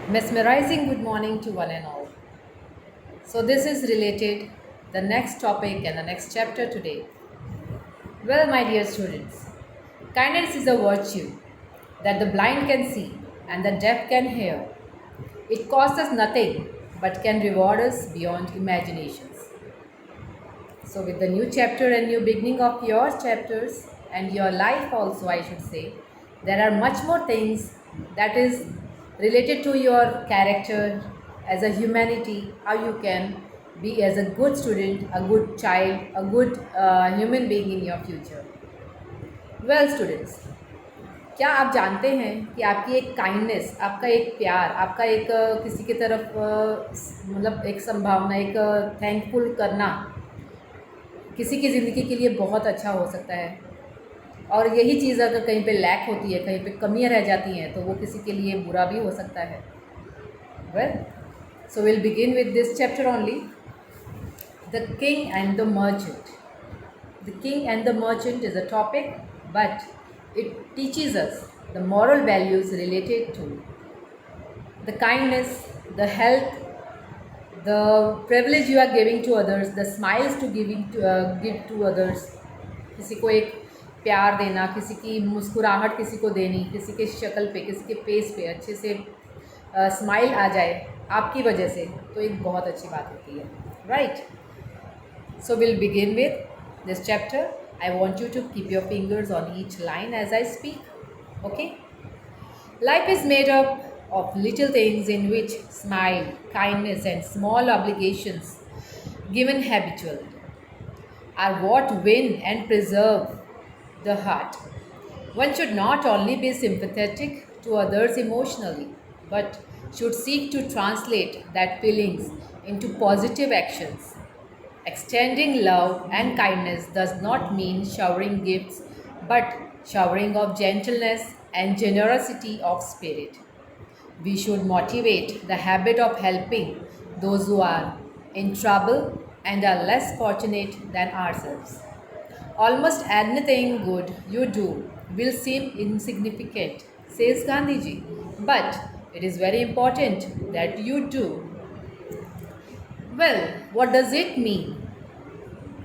Mesmerizing good morning to one and all. So, this is related the next topic and the next chapter today. Well, my dear students, kindness is a virtue that the blind can see and the deaf can hear. It costs us nothing but can reward us beyond imaginations. So, with the new chapter and new beginning of your chapters and your life also, I should say, there are much more things that is related to your character as a humanity, how you can be as a good student, a good child, a good human being in your future. Well, students, क्या आप जानते हैं कि आपकी एक kindness, आपका एक प्यार, आपका एक किसी की तरफ मतलब एक संभावना, एक थैंकफुल करना किसी की ज़िंदगी के लिए बहुत अच्छा हो सकता है। और यही चीज़ अगर कहीं पे लैक होती है, कहीं पे कमियां रह जाती हैं, तो वो किसी के लिए बुरा भी हो सकता है। Well, so will begin with this chapter only, the king and the merchant. The king and the merchant is a topic, but it teaches us the moral values related to the kindness, the health, the privilege you are giving to others, the smiles to give to others। किसी को एक प्यार देना, किसी की मुस्कुराहट किसी को देनी, किसी के शक्ल पे, किसी के फेस पे अच्छे से स्माइल आ जाए आपकी वजह से, तो एक बहुत अच्छी बात होती है, right. So will begin with this chapter. I want you to keep your fingers on each line as I speak, okay. Life is made up of little things in which smile, kindness, and small obligations given habitually are what win and preserve the heart. One should not only be sympathetic to others emotionally, but should seek to translate that feelings into positive actions. Extending love and kindness does not mean showering gifts, but showering of gentleness and generosity of spirit. We should motivate the habit of helping those who are in trouble and are less fortunate than ourselves. Almost anything good you do will seem insignificant, says Gandhiji, but it is very important that you do. Well, what does it mean?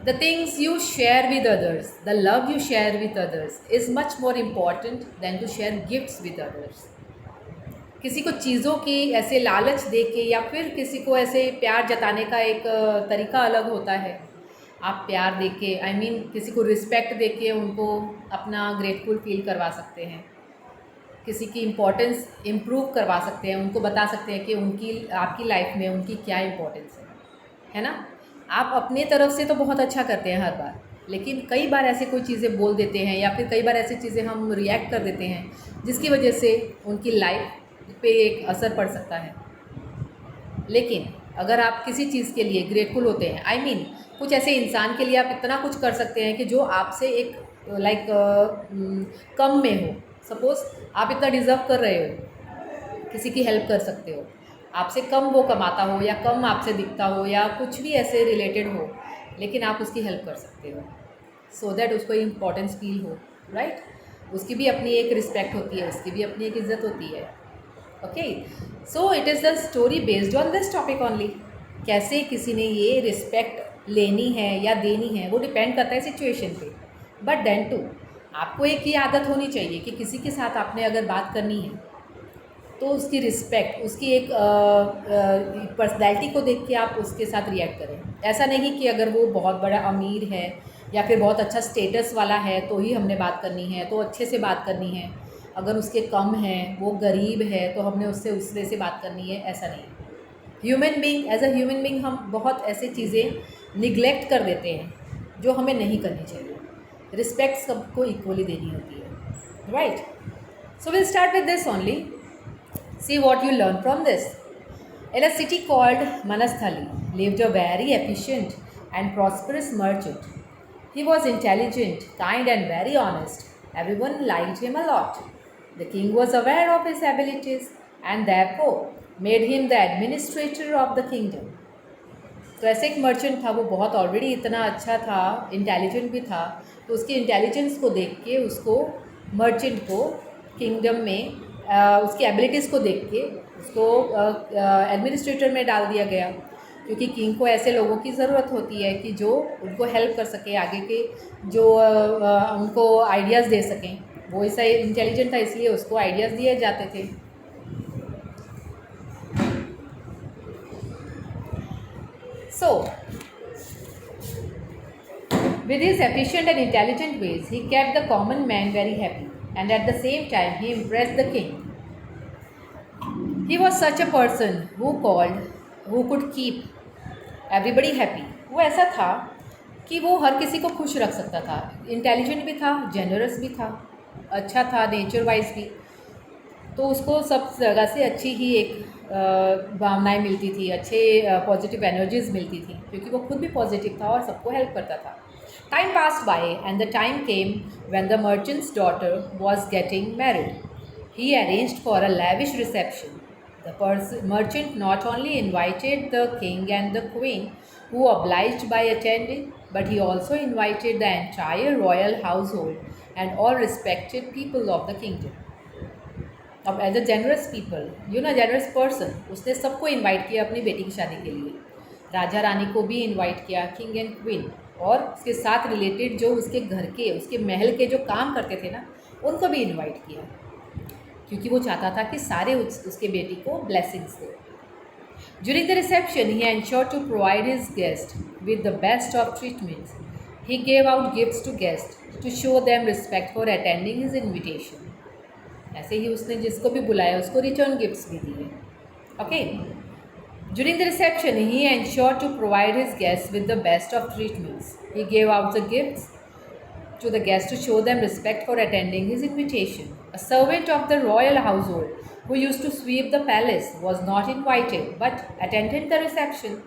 The things you share with others, the love you share with others is much more important than to share gifts with others। किसी को चीज़ों की ऐसे लालच दे के या फिर किसी को ऐसे प्यार जताने का एक तरीका अलग होता है। आप प्यार दे के, आई मीन किसी को रिस्पेक्ट दे के उनको अपना ग्रेटफुल फील करवा सकते हैं, किसी की इम्पोर्टेंस इम्प्रूव करवा सकते हैं, उनको बता सकते हैं कि उनकी आपकी लाइफ में उनकी क्या इम्पोर्टेंस है ना। आप अपने तरफ से तो बहुत अच्छा करते हैं हर बार, लेकिन कई बार ऐसे कोई चीज़ें बोल देते हैं या फिर कई बार ऐसी चीज़ें हम रिएक्ट कर देते हैं जिसकी वजह से उनकी लाइफ पे एक असर पड़ सकता है। लेकिन अगर आप किसी चीज़ के लिए ग्रेटफुल होते हैं, आई मीन कुछ ऐसे इंसान के लिए आप इतना कुछ कर सकते हैं कि जो आपसे एक लाइक कम में हो। सपोज़ आप इतना डिज़र्व कर रहे हो, किसी की हेल्प कर सकते हो, आपसे कम वो कमाता हो या कम आपसे दिखता हो या कुछ भी ऐसे रिलेटेड हो, लेकिन आप उसकी हेल्प कर सकते हो सो दैट उसको इम्पोर्टेंस फील हो, राइट। उसकी भी अपनी एक रिस्पेक्ट होती है, उसकी भी अपनी एक इज्जत होती है, okay. So it is the story based on this topic only. कैसे किसी ने ये रिस्पेक्ट लेनी है या देनी है वो डिपेंड करता है सिचुएशन पे, बट देन टू आपको एक ये आदत होनी चाहिए कि किसी के साथ आपने अगर बात करनी है तो उसकी रिस्पेक्ट, उसकी एक पर्सनैलिटी को देख के आप उसके साथ रिएक्ट करें। ऐसा नहीं कि अगर वो बहुत बड़ा अमीर है या फिर बहुत अच्छा स्टेटस वाला है तो ही हमने बात करनी है, तो अच्छे से बात करनी है। अगर उसके कम हैं, वो गरीब है, तो हमने उससे उस तरह से बात करनी है, ऐसा नहीं। Human being, as a human being हम बहुत ऐसे चीज़ें निगलेक्ट कर देते हैं जो हमें नहीं करनी चाहिए। रिस्पेक्ट सबको इक्वली देनी होती है, right. So will start with this only. See what you learn from this. In a city called Manasthali lived a very efficient and prosperous merchant. He was intelligent, kind, and very honest. Everyone liked him a lot. The king was aware of his abilities and therefore made him the administrator of the kingdom. तो ऐसे एक merchant था, वो बहुत already इतना अच्छा था, intelligent भी था, तो उसके इंटेलिजेंस को देख के उसको मर्चेंट को किंगडम में उसकी एबिलिटीज़ को देख के उसको एडमिनिस्ट्रेटर में डाल दिया गया, क्योंकि किंग को ऐसे लोगों की ज़रूरत होती है कि जो उनको हेल्प कर सके, आगे के जो उनको आइडियाज़ दे सकें। वो ऐसा इंटेलिजेंट था, इसलिए उसको आइडियाज़ दिए जाते थे। So, with his efficient and intelligent ways, he kept the common man very happy, and at the same time, he impressed the king. He was such a person who could keep everybody happy. वो ऐसा था कि वो हर किसी को खुश रख सकता था। इंटेलिजेंट भी था, जेनरस भी था, अच्छा था नेचर वाइज भी। तो उसको सब जगह से अच्छी ही एक भावनाएं मिलती थी, अच्छे पॉजिटिव एनर्जीज मिलती थी, क्योंकि वो खुद भी पॉजिटिव था और सबको हेल्प करता था। Time passed by and the time came when the merchants daughter was getting married. He arranged for a lavish reception. The merchant not only invited the king and the queen, who obliged by attending, but he also invited the entire royal household and all respected people of the kingdom. अब as a generous people, generous person, उसने सबको invite किया अपनी बेटी की शादी के लिए। राजा रानी को भी इनवाइट किया, किंग एंड क्वीन, और उसके साथ रिलेटेड जो उसके घर के, उसके महल के जो काम करते थे ना, उनको भी इनवाइट किया, क्योंकि वो चाहता था कि सारे उसके बेटी को blessings they. During the reception, he ensured to provide his guests with the best of treatments. He gave out gifts to guests to show them respect for attending his invitation. ऐसे ही उसने जिसको भी बुलाया उसको रिटर्न गिफ्ट्स भी दिए। Okay, during the reception he ensured to provide his guests with the best of treatments. He gave out the gifts to the guests to show them respect for attending his invitation. A servant of the royal household who used to sweep the palace was not invited but attended the reception.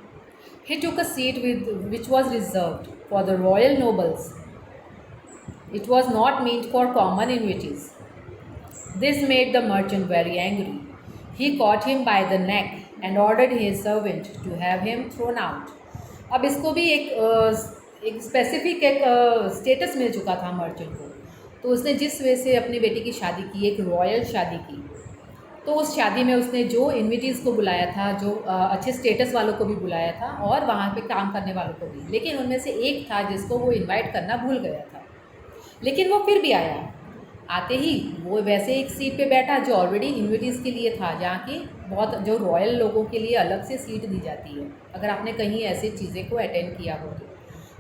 He took a seat which was reserved for the royal nobles. It was not meant for common invitees. This made the merchant very angry. He caught him by the neck and ordered his servant to have him thrown out. अब इसको भी एक specific एक status मिल चुका था merchant को। तो उसने जिस वे से अपनी बेटी की शादी की, एक रॉयल शादी की, तो उस शादी में उसने जो इन्विटीज़ को बुलाया था, जो अच्छे स्टेटस वालों को भी बुलाया था और वहाँ पे काम करने वालों को भी, लेकिन उनमें से एक था जिसको वो इनवाइट करना भूल गया था, लेकिन वो फिर भी आया। आते ही वो वैसे एक सीट पे बैठा जो ऑलरेडी इन्विटीज़ के लिए था, जहाँ की बहुत जो रॉयल लोगों के लिए अलग से सीट दी जाती है। अगर आपने कहीं ऐसी चीज़ें को अटेंड किया हो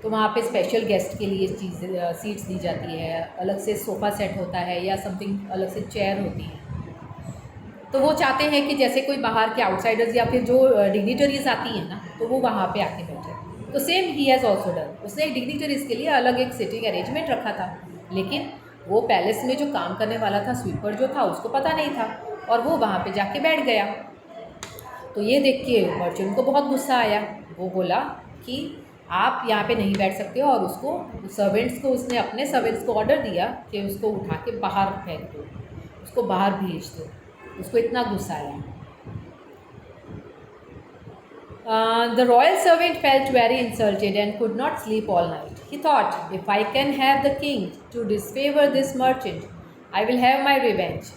तो वहाँ पे स्पेशल गेस्ट के लिए सीट्स दी जाती है, अलग से सोफ़ा सेट होता है या समथिंग अलग से चेयर होती है। तो वो चाहते हैं कि जैसे कोई बाहर के आउटसाइडर्स या फिर जो डिग्निटरीज आती हैं ना, तो वो वहाँ पे आके बैठे। तो same he has also done, उसने एक डिग्निटरीज के लिए अलग एक सिटिंग अरेंजमेंट रखा था, लेकिन वो पैलेस में जो काम करने वाला था, स्वीपर जो था, उसको पता नहीं था और वो वहाँ पे जाके बैठ गया। तो ये देख के मर्चेंट को बहुत गुस्सा आया। वो बोला कि आप यहाँ पे नहीं बैठ सकते हो, और उसको सर्वेंट्स को, उसने अपने सर्वेंट्स को ऑर्डर दिया कि उसको उठा के बाहर फेंक दो, उसको बाहर भेज दो। उसको इतना गुस्सा आया। The royal servant felt very insulted and could not sleep all night. He thought, if I can have the king to disfavor this merchant, I will have my revenge.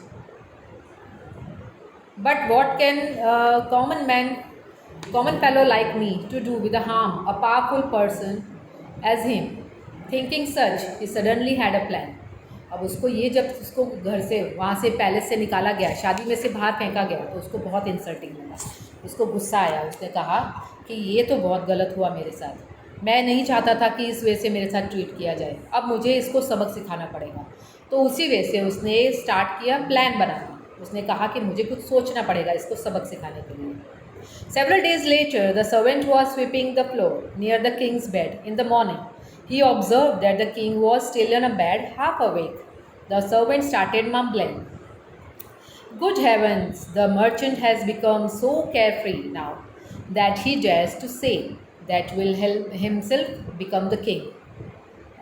But what can a common fellow like me to do with a harm a powerful person as him? Thinking such, he suddenly had a plan. अब उसको ये, जब उसको घर से, वहाँ से palace से निकाला गया, शादी में से बाहर फेंका गया, तो उसको बहुत इंसल्टिंग लगा, उसको गुस्सा आया। उसने कहा कि ये तो बहुत गलत हुआ मेरे साथ, मैं नहीं चाहता था कि इस वे से मेरे साथ ट्रीट किया जाए, अब मुझे इसको सबक सिखाना पड़ेगा। तो उसी वे से उसने स्टार्ट किया प्लान बनाना। उसने कहा कि मुझे कुछ सोचना पड़ेगा इसको सबक सिखाने के लिए। Several days later, the servant was sweeping the floor near the king's bed. In the morning, he observed that the king was still in a bed, half awake. The servant started mumbling, "Good heavens, the merchant has become so carefree now that he dares to say that will help himself become the king."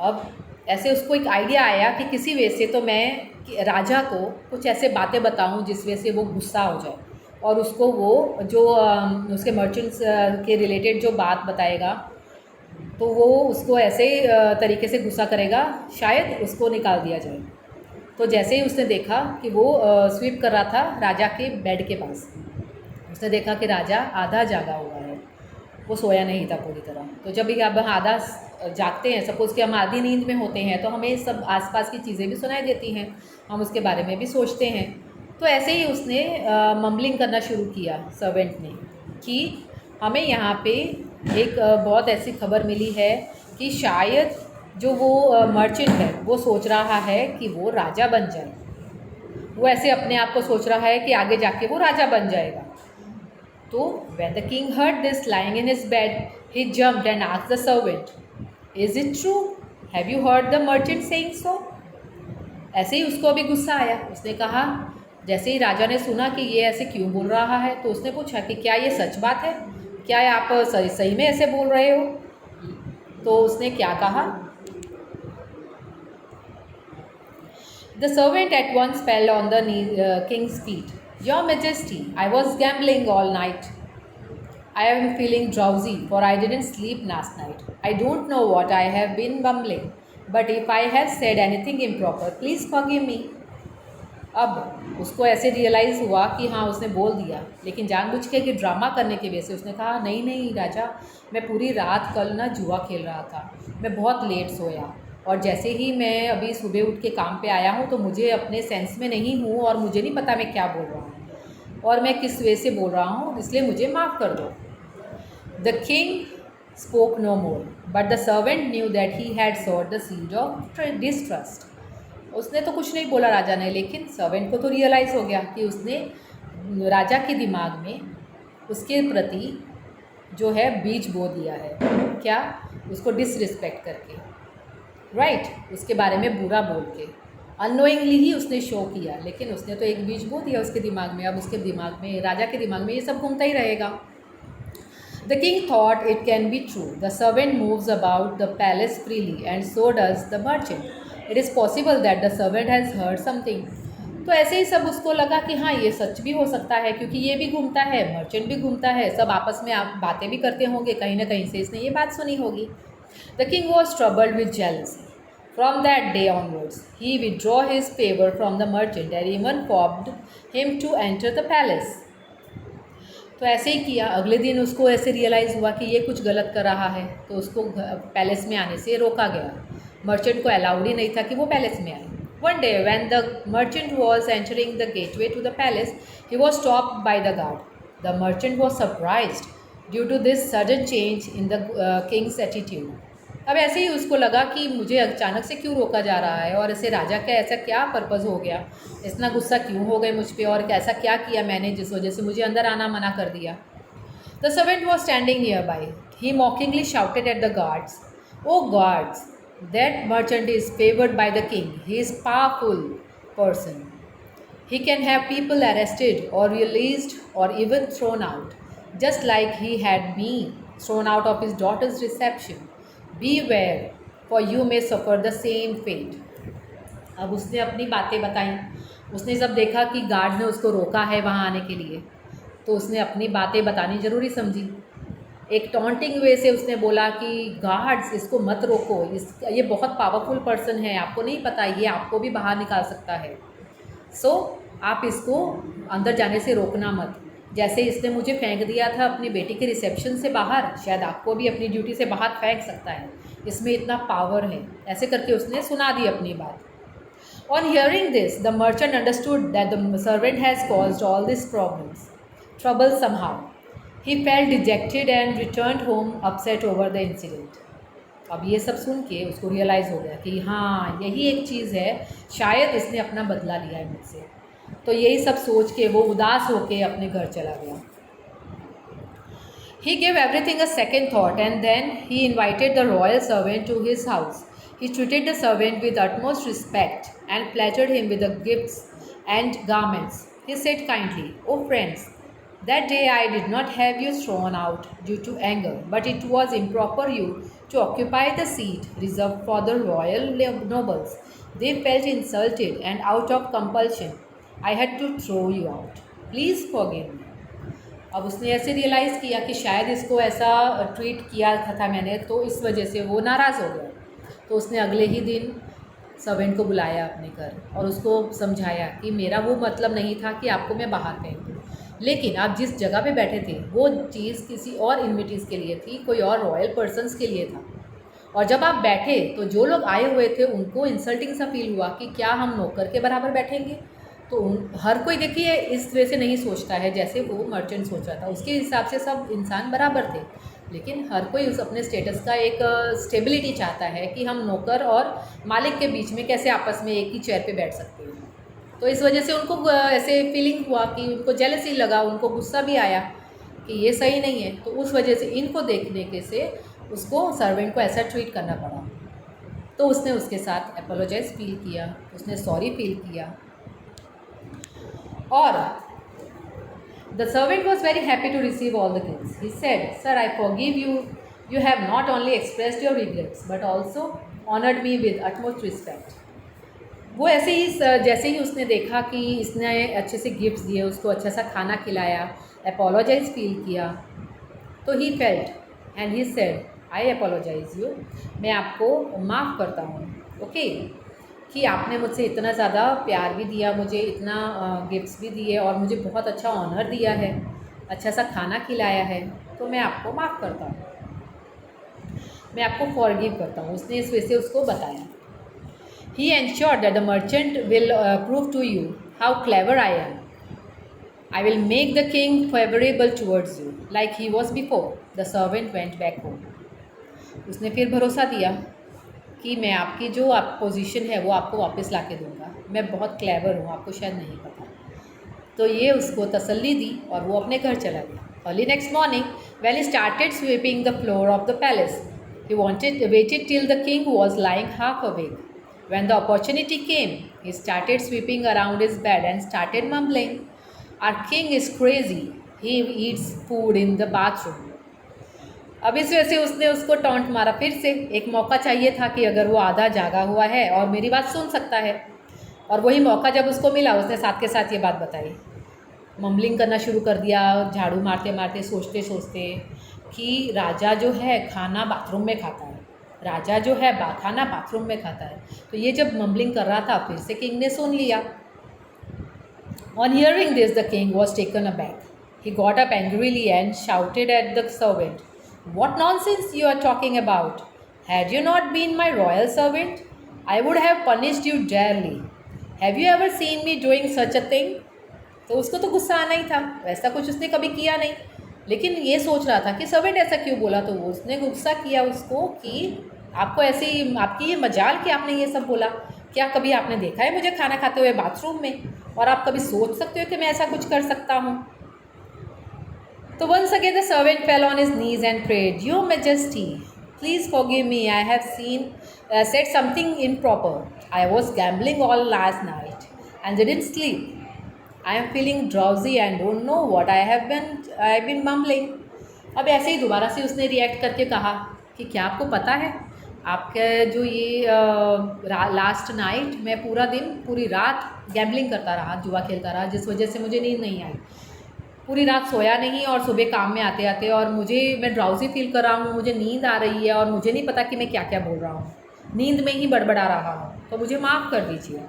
अब ऐसे उसको एक idea आया कि किसी वे से तो मैं राजा को कुछ ऐसे बातें बताऊं जिस वजह से वो गुस्सा हो जाए, और उसको वो जो उसके मर्चेंट्स के रिलेटेड जो बात बताएगा, तो वो उसको ऐसे तरीके से गुस्सा करेगा, शायद उसको निकाल दिया जाए। तो जैसे ही उसने देखा कि वो स्वीप कर रहा था राजा के बेड के पास, उसने देखा कि राजा आधा जागा हुआ है, वो सोया नहीं था पूरी तरह। तो जब भी अब आधा जागते हैं, सपोज़ कि हम आधी नींद में होते हैं, तो हमें सब आसपास की चीज़ें भी सुनाई देती हैं, हम उसके बारे में भी सोचते हैं। तो ऐसे ही उसने मम्बलिंग करना शुरू किया सर्वेंट ने कि हमें यहाँ पे एक बहुत ऐसी खबर मिली है कि शायद जो वो मर्चेंट है वो सोच रहा है कि वो राजा बन जाए। वो ऐसे अपने आप को सोच रहा है कि आगे जाके वो राजा बन जाएगा। तो when the king heard this lying in his bed, he jumped and asked the servant, "Is it true? Have you heard the merchant saying so?" ऐसे ही उसको अभी गुस्सा आया। उसने कहा, जैसे ही राजा ने सुना कि ये ऐसे क्यों बोल रहा है, तो उसने पूछा कि क्या ये सच बात है, क्या आप सही में ऐसे बोल रहे हो? तो उसने क्या कहा? The servant at once fell on the king's feet. "Your Majesty, I was gambling all night. I am feeling drowsy, for I didn't sleep last night. I don't know what I have been mumbling, but if I have said anything improper, please forgive me." अब उसको ऐसे realise हुआ कि हाँ उसने बोल दिया, लेकिन जानबूझ के कि ड्रामा करने की वजह से उसने कहा, नहीं नहीं राजा, मैं पूरी रात कल ना जुआ खेल रहा था, मैं बहुत लेट सोया, और जैसे ही मैं अभी सुबह उठ के काम पे आया हूँ तो मुझे अपने सेंस में नहीं हूँ और मुझे नहीं पता मैं क्या बोल रहा हूँ और मैं किस वे से बोल रहा हूँ, इसलिए मुझे माफ़ कर दो। The king spoke no more, but the servant knew that he had sowed the seed of distrust. उसने तो कुछ नहीं बोला राजा ने, लेकिन सर्वेंट को तो रियलाइज़ हो गया कि उसने राजा के दिमाग में उसके प्रति जो है बीज बो दिया है। क्या? उसको डिसरिस्पेक्ट करके, राइट, उसके बारे में बुरा बोल के, अननोइंगली ही उसने शो किया, लेकिन उसने तो एक बीज बो दिया उसके दिमाग में। अब उसके दिमाग में, राजा के दिमाग में ये सब घूमता ही रहेगा। The king thought it can be true. The servant moves about the palace freely, and so does the merchant. It is possible that the servant has heard something. तो ऐसे ही सब उसको लगा कि हाँ ये सच भी हो सकता है, क्योंकि ये भी घूमता है, मर्चेंट भी घूमता है, सब आपस में आप बातें भी करते होंगे, कहीं ना कहीं से इसने ये बात सुनी होगी। The king was troubled with jealousy. From that day onwards, he withdrew his favor from the merchant and even forbade him to enter the palace. तो ऐसे ही किया। अगले दिन उसको ऐसे रियलाइज़ हुआ कि ये कुछ गलत कर रहा है, तो उसको पैलेस में आने से रोका गया। मर्चेंट को अलाउड ही नहीं था कि वो पैलेस में आए। One day when the merchant was entering the gateway to the palace, he was stopped by the guard. The merchant was surprised due to this sudden change in the king's attitude. अब ऐसे ही उसको लगा कि मुझे अचानक से क्यों रोका जा रहा है, और ऐसे राजा का ऐसा क्या पर्पज़ हो गया, इतना गुस्सा क्यों हो गए मुझ पे, और ऐसा क्या किया मैंने जिस वजह से मुझे अंदर आना मना कर दिया। The servant was standing near by. He mockingly shouted at the guards, "oh guards, that merchant is favoured by the king. He is powerful person. He can have people arrested or released or even thrown out, just like he had me thrown out of his daughter's reception. Beware, for you may suffer the same fate." अब उसने अपनी बातें बताई। उसने जब देखा कि guard ने उसको रोका है वहाँ आने के लिए, तो उसने अपनी बातें बतानी ज़रूरी समझी। एक टॉन्टिंग वे से उसने बोला कि गार्ड्स, इसको मत रोको, ये बहुत पावरफुल पर्सन है, आपको नहीं पता, ये आपको भी बाहर निकाल सकता है, सो आप इसको अंदर जाने से रोकना मत। जैसे इसने मुझे फेंक दिया था अपनी बेटी के रिसेप्शन से बाहर, शायद आपको भी अपनी ड्यूटी से बाहर फेंक सकता है, इसमें इतना पावर है। ऐसे करके उसने सुना दी अपनी बात। On hearing this, the merchant understood that the servant has caused all this trouble somehow. He felt dejected and returned home upset over the incident. अब ये सब सुन के उसको रियलाइज़ हो गया कि हाँ यही एक चीज़ है, शायद इसने अपना बदला लिया है मुझसे। तो यही सब सोच के वो उदास होके अपने घर चला गया। He gave everything a second thought, and then he invited the royal servant to his house. He treated the servant with utmost respect and flattered him with the gifts and garments. He said kindly, "Oh friends, that day I did not have you thrown out due to anger, but it was improper you to occupy the seat reserved for the royal nobles. They felt insulted, and out of compulsion, I had to throw you out. Please forgive me." अब उसने ऐसे realise किया कि शायद इसको ऐसा treat किया था मैंने, तो इस वजह से वो नाराज़ हो गया। तो उसने अगले ही दिन सर्वेंट को बुलाया अपने घर और उसको समझाया कि मेरा वो मतलब नहीं था कि आपको मैं बाहर फेंक दूँ, लेकिन आप जिस जगह पे बैठे थे वो चीज़ किसी और इन्विटीज़ के लिए थी, कोई और रॉयल पर्सन्स के लिए था। और जब आप बैठे तो जो लोग आए हुए थे उनको इंसल्टिंग सा फील हुआ कि क्या हम नौकर के बराबर बैठेंगे। तो हर कोई देखिए इस वे से नहीं सोचता है जैसे वो मर्चेंट सोच रहा था, उसके हिसाब से सब इंसान बराबर थे, लेकिन हर कोई उस अपने स्टेटस का एक स्टेबिलिटी चाहता है कि हम नौकर और मालिक के बीच में कैसे आपस में एक ही चेयर पे बैठ सकते हैं। तो इस वजह से उनको ऐसे फीलिंग हुआ कि उनको जेलसी लगा, उनको गुस्सा भी आया कि ये सही नहीं है। तो उस वजह से इनको देखने के से उसको सर्वेंट को ऐसा ट्रीट करना पड़ा। तो उसने उसके साथ अपोलोजाइज फील किया, उसने सॉरी फील किया और the servant was very happy to receive all the gifts. He said, "Sir, I forgive you. You have not only expressed your regrets but also honored me with utmost respect." वो ऐसे ही जैसे ही उसने देखा कि इसने अच्छे से गिफ्ट्स दिए, उसको अच्छा सा खाना खिलाया, अपोलोजाइज फील किया, तो he felt and he said, "I apologise you", मैं आपको माफ़ करता हूँ, ओके, कि आपने मुझसे इतना ज़्यादा प्यार भी दिया, मुझे इतना गिफ्ट्स भी दिए और मुझे बहुत अच्छा ऑनर दिया है, अच्छा सा खाना खिलाया है, तो मैं आपको माफ़ करता हूँ, मैं आपको फॉरगिव करता हूँ। उसने इस वजह से उसको बताया। He ensured that the merchant will prove to you how clever I am. I will make the king favorable towards you, like he was before. The servant went back home. उसने फिर भरोसा दिया कि मैं आपकी जो आप पोजीशन है वो आपको वापस ला के दूँगा, मैं बहुत क्लेवर हूँ, आपको शायद नहीं पता। तो ये उसको तसल्ली दी और वो अपने घर चला गया। Early next morning, when he started sweeping the floor of the palace, he waited till the king was lying half awake. When the opportunity came, he started sweeping around his bed and started mumbling, "Our king is crazy. He eats food in the bathroom." अब इस वजह से उसने उसको taunt मारा फिर से। एक मौका चाहिए था कि अगर वो आधा जागा हुआ है और मेरी बात सुन सकता है, और वही मौका जब उसको मिला उसने साथ के साथ ये बात बताई, मम्बलिंग करना शुरू कर दिया, झाड़ू मारते मारते, सोचते सोचते कि राजा जो है खाना बाथरूम में खाता है, राजा जो है खाना बाथरूम में खाता है। तो ये जब मम्बलिंग कर रहा था फिर से किंग ने सुन लिया। On hearing this, the king was taken aback. He got up angrily and shouted at the servant, "What nonsense you are talking about? Had you not been my royal servant, I would have punished you dearly. Have you ever seen me doing such a thing?" तो उसको तो गुस्सा आना ही था, वैसा कुछ उसने कभी किया नहीं, लेकिन ये सोच रहा था कि सर्वेंट ऐसा क्यों बोला। तो उसने गुस्सा किया उसको कि आपको ऐसी आपकी ये मजाल कि आपने ये सब बोला, क्या कभी आपने देखा है मुझे खाना खाते हुए बाथरूम में, और आप कभी सोच सकते हो कि मैं ऐसा कुछ कर सकता हूँ। तो once again the servant fell on his knees and prayed, "Your Majesty, please forgive me. I have said something improper. I was gambling all last night and didn't sleep. I am feeling drowsy and don't know what I've been mumbling." अब ऐसे ही दोबारा से उसने react करके कहा कि क्या आपको पता है, आपके जो ये लास्ट नाइट मैं पूरा दिन पूरी रात गैम्बलिंग करता रहा, जुआ खेलता रहा, जिस वजह से मुझे नींद नहीं आई, पूरी रात सोया नहीं और सुबह काम में आते आते और मैं ड्राउजी फील कर रहा हूँ, मुझे नींद आ रही है और मुझे नहीं पता कि मैं क्या क्या बोल रहा हूँ, नींद में ही बड़बड़ा रहा हूँ, तो मुझे माफ़ कर दीजिए।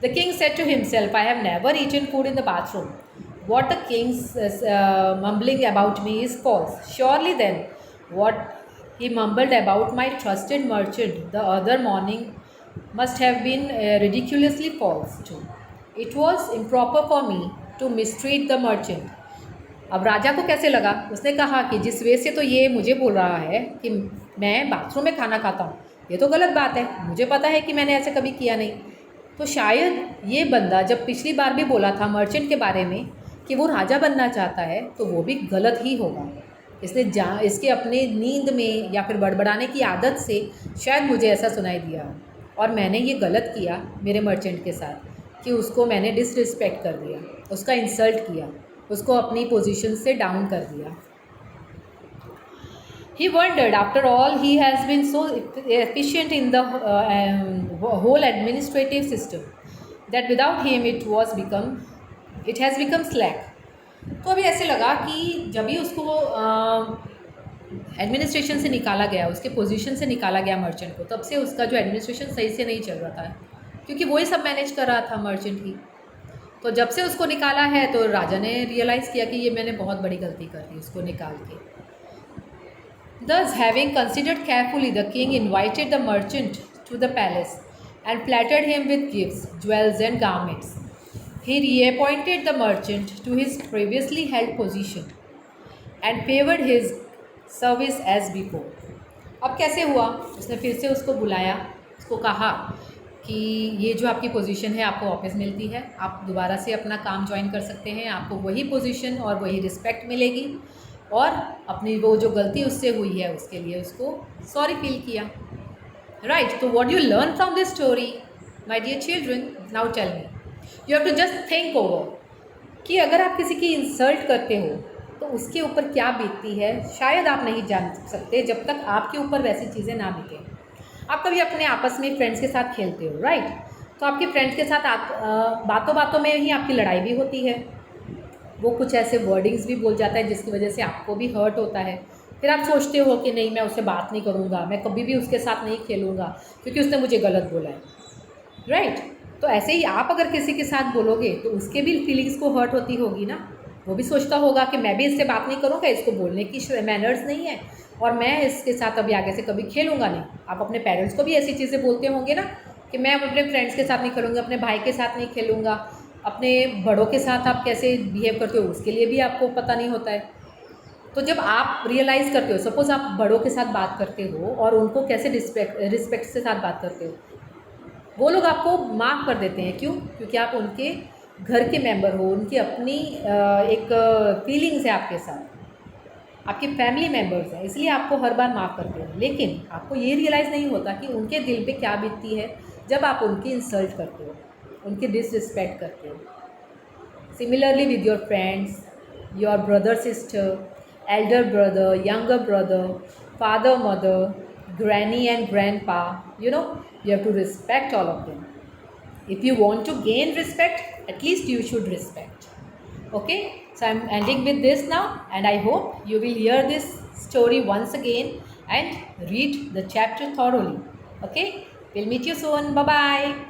The king said to himself, "I have never eaten food in the bathroom. What the king's mumbling about me is false. Surely then, what he mumbled about my trusted merchant the other morning must have been ridiculously false too. It was improper for me to mistreat the merchant." अब राजा को कैसे लगा, उसने कहा कि जिस वे से तो ये मुझे बोल रहा है कि मैं बाथरूम में खाना खाता हूँ, ये तो गलत बात है, मुझे पता है कि मैंने ऐसे कभी किया नहीं। तो शायद ये बंदा जब पिछली बार भी बोला था मर्चेंट के बारे में कि वो राजा बनना चाहता है, तो वो भी गलत ही होगा। इसके अपने नींद में या फिर बड़बड़ाने की आदत से शायद मुझे ऐसा सुनाई दिया, और मैंने ये गलत किया मेरे मर्चेंट के साथ कि उसको मैंने डिसरिस्पेक्ट कर दिया, उसका इंसल्ट किया, उसको अपनी पोजीशन से डाउन कर दिया। He wondered, after all, he has been so efficient in the whole administrative system that without him it has become slack. तो अभी ऐसे लगा कि जब भी उसको एडमिनिस्ट्रेशन से निकाला गया, उसके पोजीशन से निकाला गया मर्चेंट को, तब से उसका जो एडमिनिस्ट्रेशन सही से नहीं चल रहा था, क्योंकि वही सब मैनेज कर रहा था मर्चेंट ही। तो जब से उसको निकाला है तो राजा ने रियलाइज़ किया कि ये मैंने बहुत बड़ी गलती कर दी उसको निकाल के। Thus, having considered carefully, the king invited the merchant to the palace and flattered him with gifts, jewels, and garments. He reappointed the merchant to his previously held position and favored his service as before. अब कैसे हुआ? उसने फिर से उसको बुलाया, उसको कहा कि ये जो आपकी पोजीशन है आपको वापस मिलती है, आप दोबारा से अपना काम ज्वाइन कर सकते हैं, आपको वही पोजीशन और वही रिस्पेक्ट मिलेगी, और अपनी वो जो गलती उससे हुई है उसके लिए उसको सॉरी फील किया। राइट, तो what you learn from this story my dear children, now tell me, you have to just think over कि अगर आप किसी की इंसल्ट करते हो तो उसके ऊपर क्या बीतती है, शायद आप नहीं जान सकते जब तक आपके ऊपर वैसी चीज़ें ना बीतें। आप कभी अपने आपस में फ्रेंड्स के साथ खेलते हो, राइट, तो आपके फ्रेंड्स के साथ बातों बातों में ही आपकी लड़ाई भी होती है, वो कुछ ऐसे वर्डिंग्स भी बोल जाता है जिसकी वजह से आपको भी हर्ट होता है। फिर आप सोचते हो कि नहीं, मैं उससे बात नहीं करूँगा, मैं कभी भी उसके साथ नहीं खेलूँगा क्योंकि उसने मुझे गलत बोला है, राइट। तो ऐसे ही आप अगर किसी के साथ बोलोगे तो उसके भी फीलिंग्स को हर्ट होती होगी ना, वो भी सोचता होगा कि मैं भी इससे बात नहीं करूँगा, इसको बोलने की मैनर्स नहीं है और मैं इसके साथ अभी आगे से कभी खेलूँगा नहीं। आप अपने पेरेंट्स को भी ऐसी चीज़ें बोलते होंगे ना कि मैं अपने फ्रेंड्स के साथ नहीं खेलूँगा, अपने भाई के साथ नहीं खेलूँगा, अपने बड़ों के साथ आप कैसे बिहेव करते हो उसके लिए भी आपको पता नहीं होता है। तो जब आप रियलाइज़ करते हो, सपोज़ आप बड़ों के साथ बात करते हो और उनको कैसे रिस्पेक्ट से साथ बात करते हो, वो लोग आपको माफ़ कर देते हैं। क्यों? क्योंकि आप उनके घर के मेंबर हो, उनकी अपनी एक फीलिंग्स है आपके साथ, आपके फैमिली मेंबर्स हैं, इसलिए आपको हर बार माफ़ करते हैं। लेकिन आपको ये रियलाइज़ नहीं होता कि उनके दिल पे क्या बीतती है जब आप उनकी इंसल्ट करते हो, उनकी डिसरिस्पेक्ट करते हो। Similarly with your friends, your brother sister, elder brother, younger brother, father, mother, granny and grandpa, you have to respect all of them. If you want to gain respect, at least you should respect. Okay, so I'm ending with this now, and I hope you will hear this story once again and read the chapter thoroughly. Okay, we'll meet you soon. Bye bye.